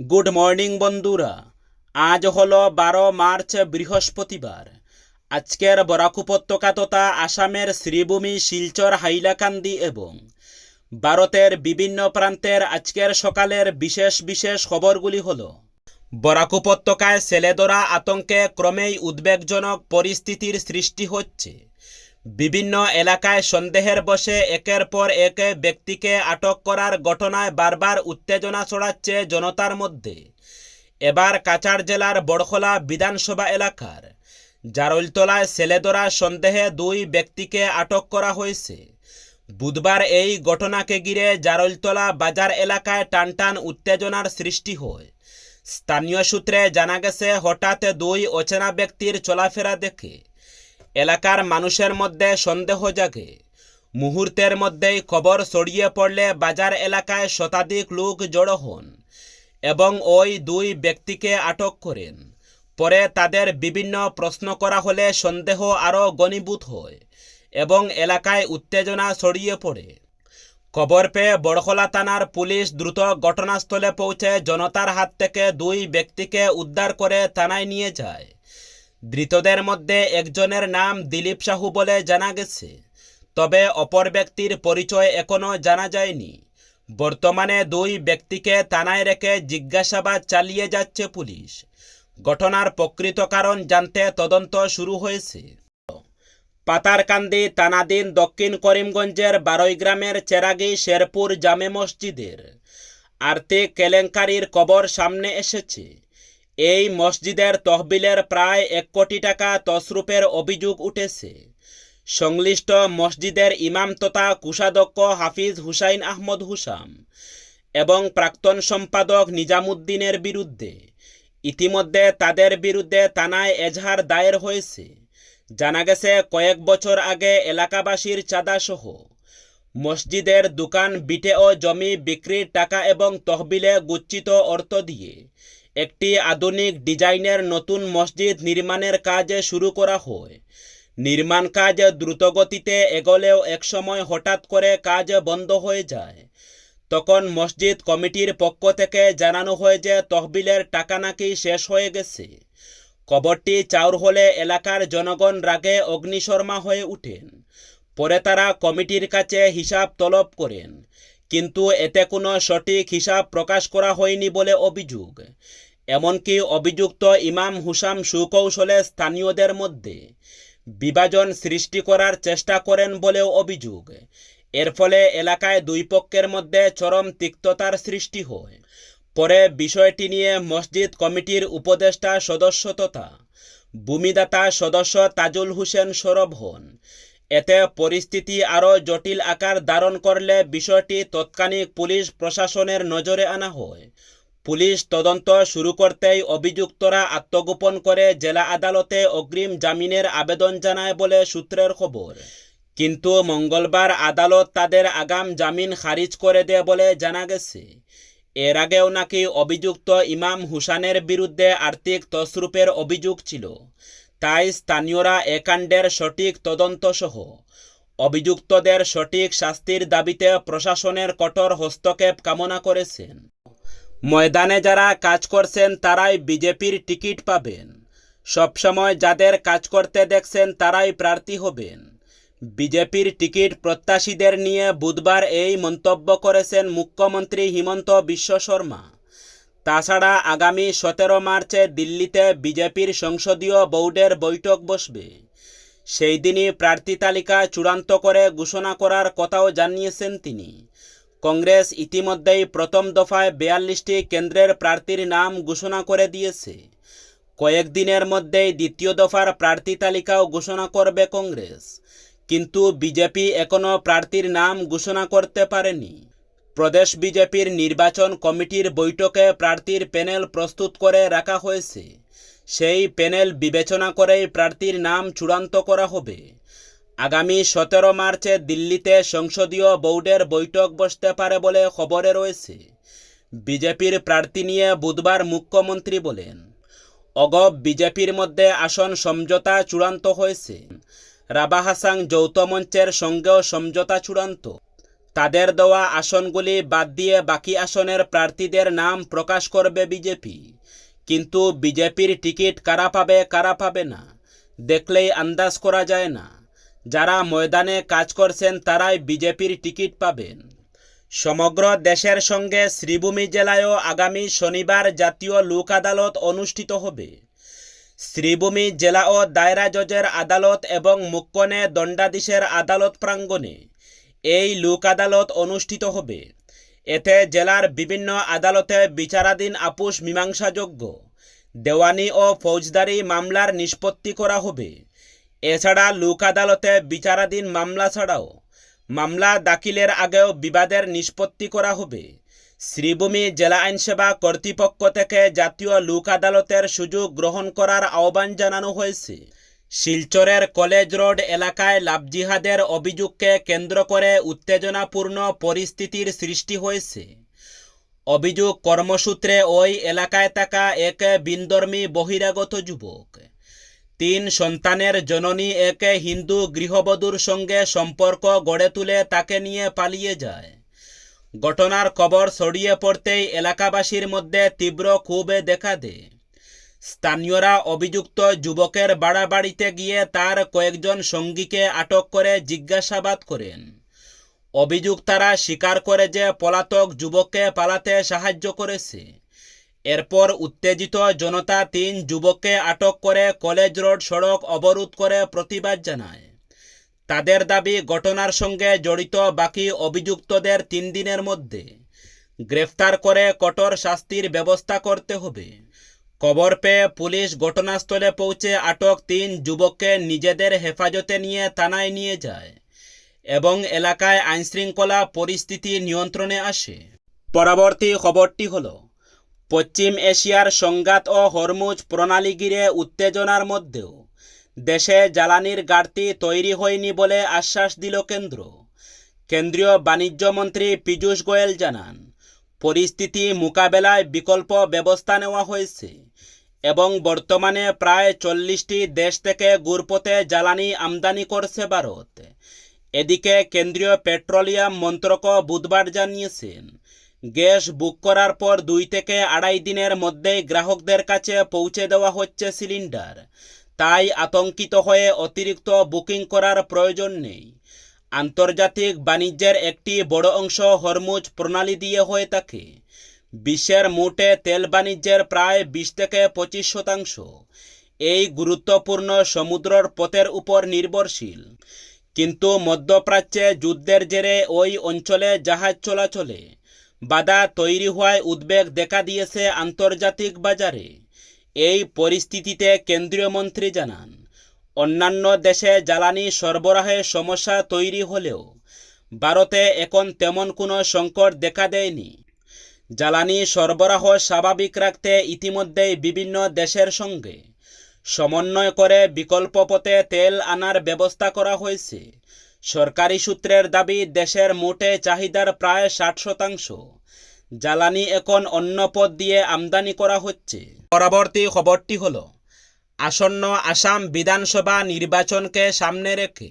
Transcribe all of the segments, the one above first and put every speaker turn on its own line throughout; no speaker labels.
Good morning বন্ধুরা। আজ হলো 12 মার্চ, বৃহস্পতিবার। আজকের বরাক উপত্যকা তথা আসামের শ্রীভূমি, শিলচর, হাইলাকান্দি এবং ভারতের বিভিন্ন প্রান্তের আজকের সকালের বিশেষ বিশেষ খবরগুলি হলো: বরাক উপত্যকায় ছেলেধরা আতঙ্কে ক্রমেই উদ্বেগজনক পরিস্থিতির সৃষ্টি হচ্ছে। বিভিন্ন এলাকায় সন্দেহের বশে একের পর এক ব্যক্তিকে আটক করার ঘটনায় বারবার উত্তেজনা ছড়াচ্ছে জনতার মধ্যে। এবার কাছাড় জেলার বড়খলা বিধানসভা এলাকার জারৈলতলায় ছেলেধরা সন্দেহে 2 ব্যক্তিকে আটক করা হয়েছে। বুধবার এই ঘটনাকে ঘিরে জারৈলতলা বাজার এলাকায় টানটান উত্তেজনার সৃষ্টি হয়। স্থানীয় সূত্রে জানা গেছে, হঠাৎ 2 অচেনা ব্যক্তির চলাফেরা দেখে এলাকার মানুষের মধ্যে সন্দেহ জাগে। মুহূর্তের মধ্যেই খবর ছড়িয়ে পড়লে বাজার এলাকায় শতাধিক লোক জড়ো হন এবং ওই 2 ব্যক্তিকে আটক করেন। পরে তাদের বিভিন্ন প্রশ্ন করা হলে সন্দেহ আরও ঘনীভূত হয় এবং এলাকায় উত্তেজনা ছড়িয়ে পড়ে। খবর পেয়ে বড়খলা থানার পুলিশ দ্রুত ঘটনাস্থলে পৌঁছে জনতার হাত থেকে 2 ব্যক্তিকে উদ্ধার করে থানায় নিয়ে যায়। ধৃতদের মধ্যে একজনের নাম দিলীপ সাহু বলে জানা গেছে, তবে অপর ব্যক্তির পরিচয় এখনও জানা যায়নি। বর্তমানে 2 ব্যক্তিকে থানায় রেখে জিজ্ঞাসাবাদ চালিয়ে যাচ্ছে পুলিশ। ঘটনার প্রকৃত কারণ জানতে তদন্ত শুরু হয়েছে। পাতারকান্দি থানাধীন দক্ষিণ করিমগঞ্জের বারোই গ্রামের চেরাগি শেরপুর জামে মসজিদের আর্থিক কেলেঙ্কারির খবর সামনে এসেছে। এই মসজিদের তহবিলের প্রায় 1 কোটি টাকা তছরূপের অভিযোগ উঠেছে। সংশ্লিষ্ট মসজিদের ইমাম তথা কোষাধ্যক্ষ হাফিজ হুসাইন আহমদ হুসাম এবং প্রাক্তন সম্পাদক নিজামুদ্দিনের বিরুদ্ধে ইতিমধ্যে তাদের বিরুদ্ধে থানায় এজাহার দায়ের হয়েছে। জানা গেছে, কয়েক বছর আগে এলাকাবাসীর চাঁদাসহ মসজিদের দোকান, বিটে ও জমি বিক্রির টাকা এবং তহবিলে গচ্ছিত অর্থ দিয়ে একটি আধুনিক ডিজাইনের নতুন মসজিদ নির্মাণের কাজ শুরু করা হয়। নির্মাণ কাজ দ্রুতগতিতে এগোলেও একসময় হঠাৎ করে কাজ বন্ধ হয়ে যায়। তখন মসজিদ কমিটির পক্ষ থেকে জানানো হয় যে তহবিলের টাকা নাকি শেষ হয়ে গেছে। খবরটি চাউর হলে এলাকার জনগণ রাগে অগ্নিশর্মা হয়ে ওঠেন। পরে তারা কমিটির কাছে হিসাব তলব করেন, কিন্তু এতে কোনো সঠিক হিসাব প্রকাশ করা হয়নি বলে অভিযোগ। এমনকি অভিযুক্ত ইমাম হুসাম সুকৌশলে স্থানীয়দের মধ্যে বিভাজন সৃষ্টি করার চেষ্টা করেন বলেও অভিযোগ। এর ফলে এলাকায় 2 পক্ষের মধ্যে চরম তিক্ততার সৃষ্টি হয়। পরে বিষয়টি নিয়ে মসজিদ কমিটির উপদেষ্টা সদস্য তথা ভূমিদাতা সদস্য তাজুল হোসেন সরব হন। এতে পরিস্থিতি আরও জটিল আকার ধারণ করলে বিষয়টি তৎক্ষণিক পুলিশ প্রশাসনের নজরে আনা হয়। পুলিশ তদন্ত শুরু করতেই অভিযুক্তরা আত্মগোপন করে জেলা আদালতে অগ্রিম জামিনের আবেদন জানায় বলে সূত্রের খবর। কিন্তু মঙ্গলবার আদালত তাদের আগাম জামিন খারিজ করে দেয় বলে জানা গেছে। এর আগেও নাকি অভিযুক্ত ইমাম হুসানের বিরুদ্ধে আর্থিক তছরূপের অভিযোগ ছিল। তাই স্থানীয়রা এ কাণ্ডের সঠিক তদন্তসহ অভিযুক্তদের সঠিক শাস্তির দাবিতে প্রশাসনের কঠোর হস্তক্ষেপ কামনা করেছেন। ময়দানে যারা কাজ করছেন তারাই বিজেপির টিকিট পাবেন। সবসময় যাদের কাজ করতে দেখছেন তারাই প্রার্থী হবেন। বিজেপির টিকিট প্রত্যাশীদের নিয়ে বুধবার এই মন্তব্য করেছেন মুখ্যমন্ত্রী হিমন্ত বিশ্ব শর্মা। তাছাড়া আগামী 17 মার্চে দিল্লিতে বিজেপির সংসদীয় বোর্ডের বৈঠক বসবে। সেই দিনই প্রার্থী তালিকা চূড়ান্ত করে ঘোষণা করার কথাও জানিয়েছেন তিনি। কংগ্রেস ইতিমধ্যেই প্রথম দফায় 42টি কেন্দ্রের প্রার্থীর নাম ঘোষণা করে দিয়েছে। কয়েকদিনের মধ্যেই দ্বিতীয় দফার প্রার্থী তালিকাও ঘোষণা করবে কংগ্রেস, কিন্তু বিজেপি এখনও প্রার্থীর নাম ঘোষণা করতে পারেনি। প্রদেশ বিজেপির নির্বাচন কমিটির বৈঠকে প্রার্থীর প্যানেল প্রস্তুত করে রাখা হয়েছে। সেই প্যানেল বিবেচনা করেই প্রার্থীর নাম চূড়ান্ত করা হবে। আগামী 17 মার্চে দিল্লিতে সংসদীয় বোর্ডের বৈঠক বসতে পারে বলে খবরে রয়েছে। বিজেপির প্রার্থী নিয়ে বুধবার মুখ্যমন্ত্রী বলেন, অগপ বিজেপির মধ্যে আসন সমঝোতা চূড়ান্ত হয়েছে। রাভা হাসাং যৌথ মঞ্চের সঙ্গেও সমঝোতা চূড়ান্ত। তাদের দেওয়া আসনগুলি বাদ দিয়ে বাকি আসনের প্রার্থীদের নাম প্রকাশ করবে বিজেপি। কিন্তু বিজেপির টিকিট কারা পাবে না দেখলেই আন্দাজ করা যায় না। যারা ময়দানে কাজ করছেন তারাই বিজেপির টিকিট পাবেন। সমগ্র দেশের সঙ্গে শ্রীভূমি জেলায়ও আগামী শনিবার জাতীয় লোক আদালত অনুষ্ঠিত হবে। শ্রীভূমি জেলা ও দায়রা জজের আদালত এবং মুক্কনে দণ্ডাধীশের আদালত প্রাঙ্গণে এই লোক আদালত অনুষ্ঠিত হবে। এতে জেলার বিভিন্ন আদালতে বিচারাধীন আপোষ মীমাংসাযোগ্য দেওয়ানি ও ফৌজদারি মামলার নিষ্পত্তি করা হবে। এছাড়া লোক আদালতে বিচারাধীন মামলা ছাড়াও মামলা দাখিলের আগেও বিবাদের নিষ্পত্তি করা হবে। শ্রীভূমি জেলা আইনসেবা কর্তৃপক্ষ থেকে জাতীয় লোক আদালতের সুযোগ গ্রহণ করার আহ্বান জানানো হয়েছে। শিলচরের কলেজ রোড এলাকায় লাভ জিহাদের অভিযোগকে কেন্দ্র করে উত্তেজনাপূর্ণ পরিস্থিতির সৃষ্টি হয়েছে। অভিযোগ কর্মসূত্রে ওই এলাকায় থাকা এক ভিনধর্মী বহিরাগত যুবক 3 সন্তানের জননী এক হিন্দু গৃহবধূর সঙ্গে সম্পর্ক গড়ে তুলে তাকে নিয়ে পালিয়ে যায়। ঘটনার খবর ছড়িয়ে পড়তেই এলাকাবাসীর মধ্যে তীব্র ক্ষোভ দেখা দেয়। স্থানীয়রা অভিযুক্ত যুবকের বাড়িতে গিয়ে তার কয়েকজন সঙ্গীকে আটক করে জিজ্ঞাসাবাদ করেন। অভিযুক্তরা স্বীকার করে যে পলাতক যুবককে পালাতে সাহায্য করেছে। এরপর উত্তেজিত জনতা 3 যুবককে আটক করে কলেজ রোড সড়ক অবরোধ করে প্রতিবাদ জানায়। তাদের দাবি ঘটনার সঙ্গে জড়িত বাকি অভিযুক্তদের 3 দিনের মধ্যে গ্রেফতার করে কঠোর শাস্তির ব্যবস্থা করতে হবে। খবর পেয়ে পুলিশ ঘটনাস্থলে পৌঁছে আটক 3 যুবককে নিজেদের হেফাজতে নিয়ে থানায় নিয়ে যায় এবং এলাকায় আইনশৃঙ্খলা পরিস্থিতি নিয়ন্ত্রণে আসে। পরবর্তী খবরটি হল, পশ্চিম এশিয়ার সংঘাত ও হরমুজ প্রণালী ঘিরে উত্তেজনার মধ্যেও দেশে জ্বালানির ঘাটতি তৈরি হয়নি বলে আশ্বাস দিল কেন্দ্র। কেন্দ্রীয় বাণিজ্য মন্ত্রী পীযূষ গোয়েল জানান, পরিস্থিতি মোকাবেলায় বিকল্প ব্যবস্থা নেওয়া হয়েছে এবং বর্তমানে প্রায় 40টি দেশ থেকে ঘুরপথে জ্বালানি আমদানি করছে ভারত। এদিকে কেন্দ্রীয় পেট্রোলিয়াম মন্ত্রক বুধবার জানিয়েছেন, গ্যাস বুক করার পর 2 থেকে 2.5 দিনের মধ্যেই গ্রাহকদের কাছে পৌঁছে দেওয়া হচ্ছে সিলিন্ডার। তাই আতঙ্কিত হয়ে অতিরিক্ত বুকিং করার প্রয়োজন নেই। আন্তর্জাতিক বাণিজ্যের একটি বড় অংশ হরমুজ প্রণালী দিয়ে হয়ে থাকে। বিশ্বের মোটে তেল বাণিজ্যের প্রায় 20 থেকে 25% এই গুরুত্বপূর্ণ সমুদ্রের পথের উপর নির্ভরশীল। কিন্তু মধ্যপ্রাচ্যে যুদ্ধের জেরে ওই অঞ্চলে জাহাজ চলাচলে বাধা তৈরি হওয়ায় উদ্বেগ দেখা দিয়েছে আন্তর্জাতিক বাজারে। এই পরিস্থিতিতে কেন্দ্রীয় মন্ত্রী জানান, অন্যান্য দেশে জ্বালানি সরবরাহে সমস্যা তৈরি হলেও ভারতে এখন তেমন কোনো সংকট দেখা দেয়নি। জ্বালানি সরবরাহ স্বাভাবিক রাখতে ইতিমধ্যেই বিভিন্ন দেশের সঙ্গে সমন্বয় করে বিকল্প পথে তেল আনার ব্যবস্থা করা হয়েছে। সরকারি সূত্রের দাবি, দেশের মোটে চাহিদার প্রায় 60% জ্বালানি এখন অন্য পথ দিয়ে আমদানি করা হচ্ছে। পরবর্তী খবরটি হল, আসন্ন আসাম বিধানসভা নির্বাচনকে সামনে রেখে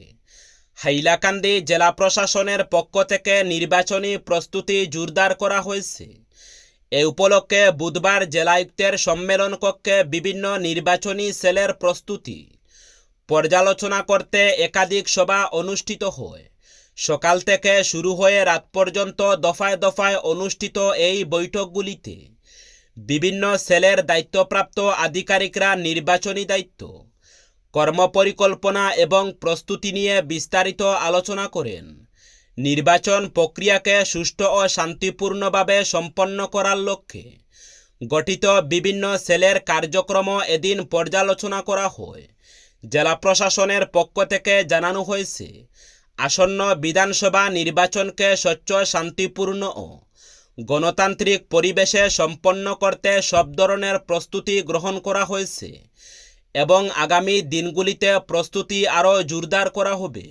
হাইলাকান্দি জেলা প্রশাসনের পক্ষ থেকে নির্বাচনী প্রস্তুতি জোরদার করা হয়েছে। এ উপলক্ষে বুধবার জেলায়ুক্তের সম্মেলন কক্ষে বিভিন্ন নির্বাচনী সেলের প্রস্তুতি পর্যালোচনা করতে একাধিক সভা অনুষ্ঠিত হয়। সকাল থেকে শুরু হয়ে রাত পর্যন্ত দফায় দফায় অনুষ্ঠিত এই বৈঠকগুলিতে বিভিন্ন সেলের দায়িত্বপ্রাপ্ত আধিকারিকরা নির্বাচনী দায়িত্ব, কর্মপরিকল্পনা এবং প্রস্তুতি নিয়ে বিস্তারিত আলোচনা করেন। নির্বাচন প্রক্রিয়াকে সুষ্ঠু ও শান্তিপূর্ণভাবে সম্পন্ন করার লক্ষ্যে গঠিত বিভিন্ন সেলের কার্যক্রম এদিন পর্যালোচনা করা হয়। জেলা প্রশাসনের পক্ষ থেকে জানানো হয়েছে, আসন্ন বিধানসভা নির্বাচনকে স্বচ্ছ, শান্তিপূর্ণ ও গণতান্ত্রিক পরিবেশে সম্পন্ন করতে সব ধরনের প্রস্তুতি গ্রহণ করা হয়েছে এবং আগামী দিনগুলিতে প্রস্তুতি আরও জোরদার করা হবে।